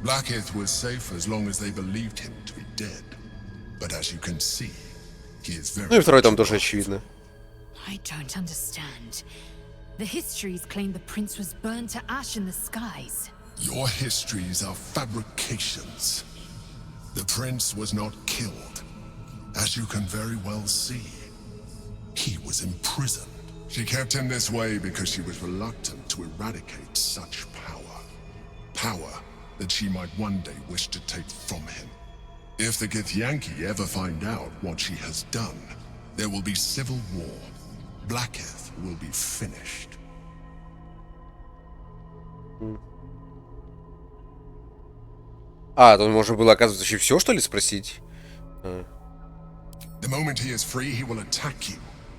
Blackith was safe as long as they believed him to be dead. But as you can see, he is very... Ну и второй там тоже очевидно. I don't understand. The histories claim the prince was burned to ash in the skies. Your histories are fabrications. The prince was not killed. As you can very well see, he was imprisoned. She kept him this way because she was reluctant to eradicate such power. Power that she might one day wish to take from him. If the Githyanki ever find out what she has done, there will be civil war. Blackith will be finished. А, тут можно было, оказывается, еще все, что ли, спросить? The moment he is free, he will attack you.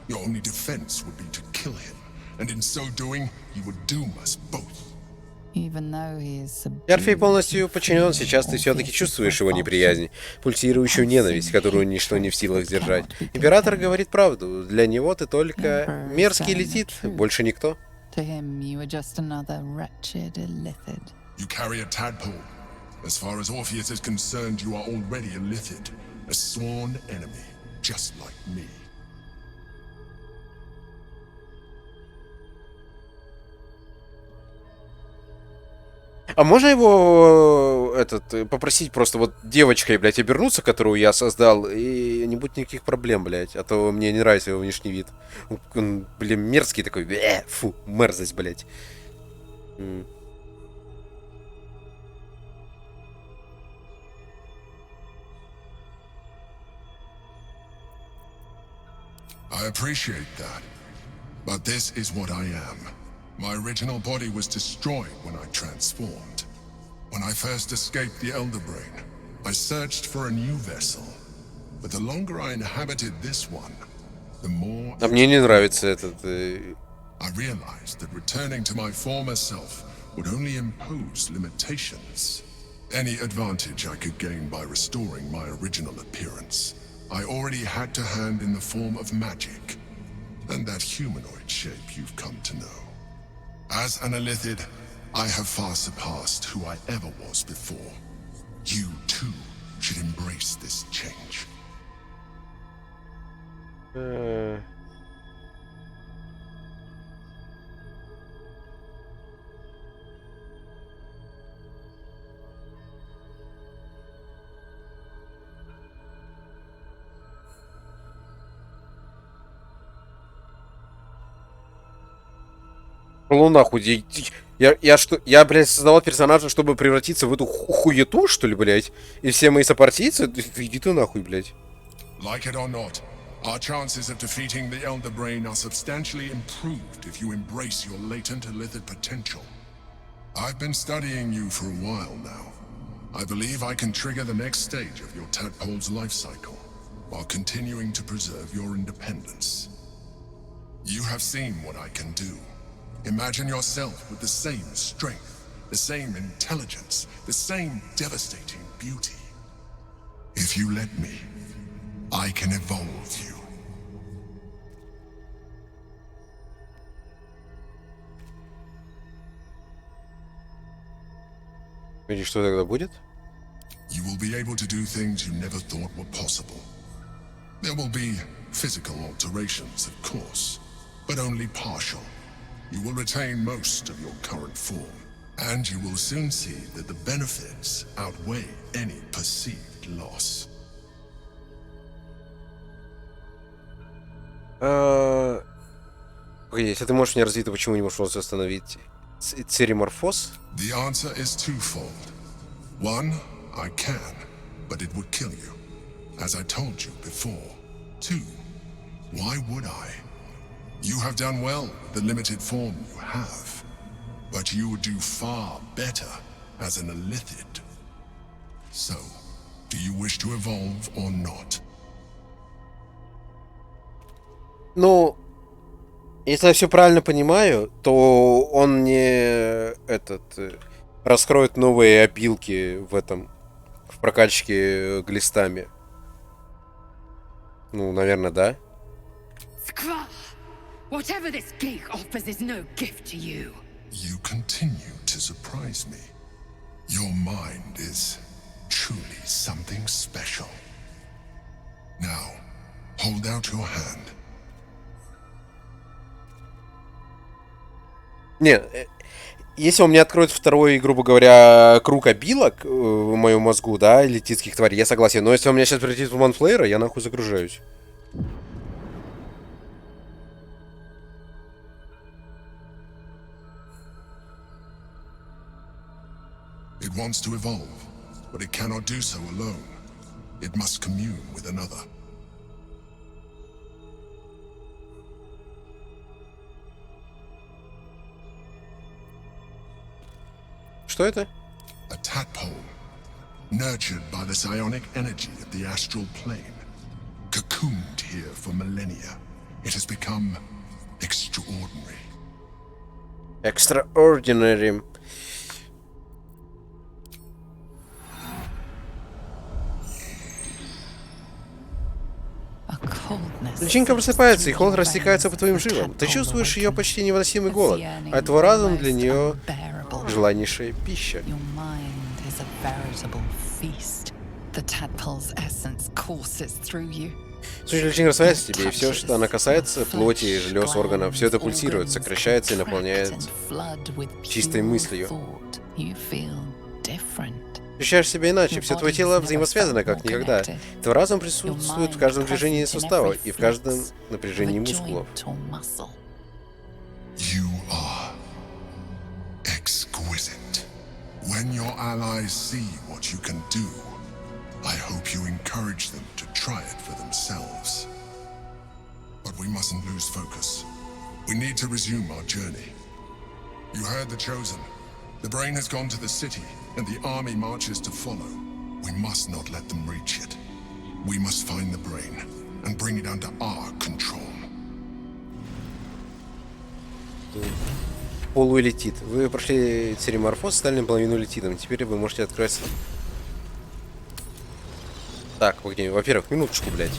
Your only defense would be to kill him. And in so doing, he would doom us both. Ярфей полностью подчинен, сейчас ты все-таки чувствуешь его неприязнь, пульсирующую ненависть, которую ничто не в силах сдержать. Император говорит правду, для него ты только мерзкий летит, больше никто. You carry a tadpole. As far as Orpheus is concerned, you are already a Lithid, a sworn enemy, just like me. А можно его, попросить просто вот девочкой, блядь, обернуться, которую я создал, и не будет никаких проблем, блядь, а то мне не нравится его внешний вид. Он, блин, мерзкий такой, фу, мерзость, блядь. I appreciate that, but this is what I am. My original body was destroyed when I transformed. When I first escaped the Elder Brain, I searched for a new vessel. But the longer I inhabited this one, the more... А мне не нравится этот... I realized that returning to my former self would only impose limitations. Any advantage I could gain by restoring my original appearance, I already had to hand in the form of magic, and that humanoid shape you've come to know. As an Elithid, I have far surpassed who I ever was before. You, too, should embrace this change. Ну нахуй, я, блядь, создавал персонажа, чтобы превратиться в эту хуету, что ли, блядь? И все мои сопартийцы? Иди ты нахуй, блядь. Like it or not, our chances of defeating the Elder Brain are substantially improved if you embrace your latent Elithid potential. I've been studying you for a while now. I believe I can trigger the next stage of your tadpole's life cycle, while continuing to preserve your independence. You have seen what I can do. Imagine yourself with the same strength, the same intelligence, the same devastating beauty. If you let me, I can evolve you. И что тогда будет? You will be able to do things you never thought were possible. There will be physical alterations, of course, but only partial. You will retain most of your current form, and you will soon see that the benefits outweigh any perceived loss. Если ты можешь мне развить, то почему не можешь просто остановить цереморфоз? The answer is twofold. One, I can, but it would kill you, as I told you before. Two, why would I? You have done well with the limited form you have, but you would do far better as an Elithid. So, do you wish to evolve or not? Ну, если я все правильно понимаю, то он не раскроют новые опилки в этом, в прокачке глистами. Ну, наверное, да. Skvar! Whatever this gig offers is no gift to you. You continue to surprise me. Your mind is truly something special. Now, hold out your hand. Не, если он мне откроет второй, грубо говоря, круг обилок в моем мозгу, да, элитистских тварей, я согласен. Но если он меня сейчас превратит в манплеера, я нахуй загружаюсь. It wants to evolve, but it cannot do so alone. It must commune with another. Что это? A tadpole, nurtured by the psionic energy of the astral plane. Cocooned here for millennia, it has become extraordinary. Extraordinary. Личинка просыпается, и холод растекается по твоим жилам. Ты чувствуешь ее почти невыносимый голод, а твой разум для нее желаннейшая пища. Суть личинки растворяется в тебе, и все, что она касается, плоти, желез, органов, все это пульсирует, сокращается и наполняет чистой мыслью. Ощущаешь себя иначе, все твое тело взаимосвязано как никогда. Твой разум присутствует в каждом движении сустава и в каждом напряжении мускулов. You are exquisite. When your allies see what you can do, I hope you encourage them to try it for themselves. But we mustn't lose focus. We need to resume our journey. You heard the Chosen. The brain has gone to the city, and the army marches to follow. We must not let them reach it. We must find the brain and bring it under our control. Полуэлитит. Вы прошли цереморфоз с остальным половину элитидом. Теперь вы можете открыть... Так, погоди. Во-первых, минуточку, блядь.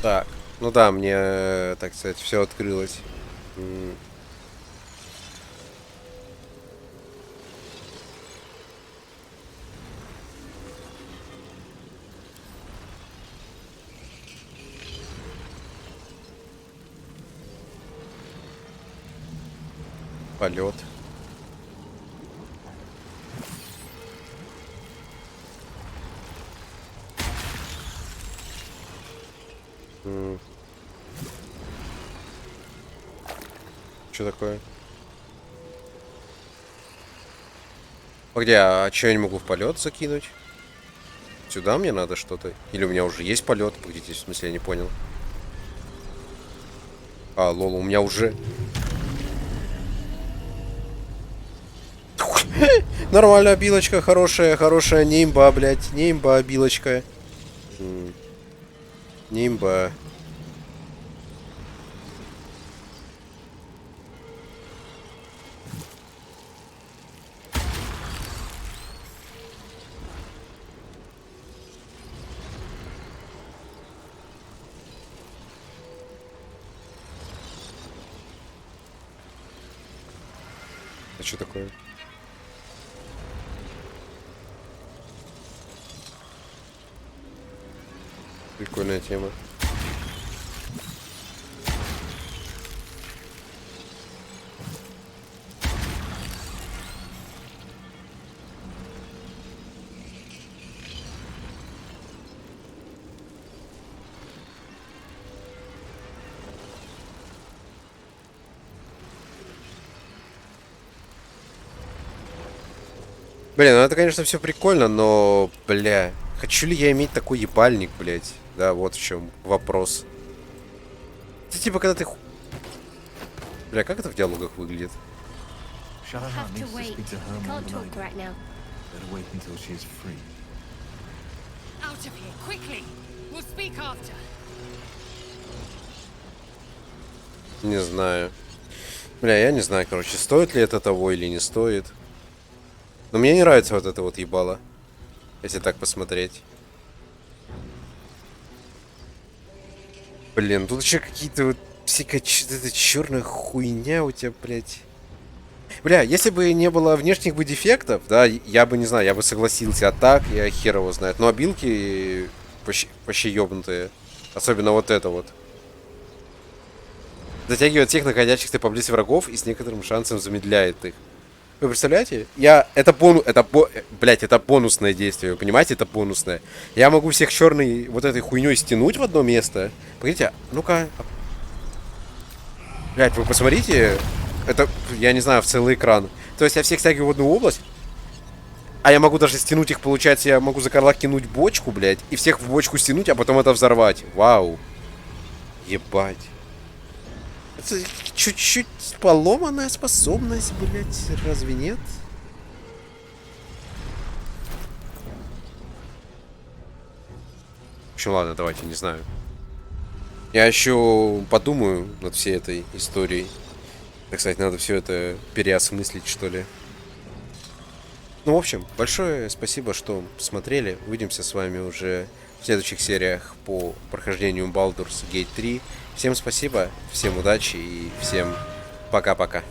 Так. Ну да, мне, так сказать, все открылось. Полет. Что такое? Погоди, а что я не могу в полет закинуть? Сюда мне надо что-то? Или у меня уже есть полет? Погодите, в смысле, я не понял. А, лол, у меня уже... Нормально, обилочка, хорошая, хорошая, не имба, блядь, не имба, обилочка. Не имба. А что такое? Прикольная тема. Блин, ну это, конечно, все прикольно, но, бля, хочу ли я иметь такой ебальник, блядь? Да, вот в чем вопрос. Это типа, когда ты... Бля, как это в диалогах выглядит? Не знаю. Бля, я не знаю, короче, стоит ли это того или не стоит. Но мне не нравится вот это вот ебало. Если так посмотреть. Блин, тут еще какие-то вот всякая черная хуйня у тебя, блядь. Бля, если бы не было внешних бы дефектов, да, я бы, не знаю, я бы согласился. А так, я хер его знает. Но обилки вообще ёбнутые. Особенно вот это вот. Затягивает всех находящихся поблизости врагов и с некоторым шансом замедляет их. Вы представляете? Это бонусное действие, вы понимаете? Это бонусное. Я могу всех черной вот этой хуйней стянуть в одно место. Погодите, ну-ка. Блять, вы посмотрите. Это, я не знаю, в целый экран. То есть я всех стягиваю в одну область. А я могу даже стянуть их, получается, я могу за Карла кинуть бочку, блядь. И всех в бочку стянуть, а потом это взорвать. Вау. Ебать. Это чуть-чуть поломанная способность, блядь. Разве нет? В общем, ладно, давайте, не знаю. Я еще подумаю над всей этой историей. Так сказать, надо все это переосмыслить, что ли. Ну, в общем, большое спасибо, что смотрели. Увидимся с вами уже в следующих сериях по прохождению Baldur's Gate 3. Всем спасибо, всем удачи и всем пока-пока.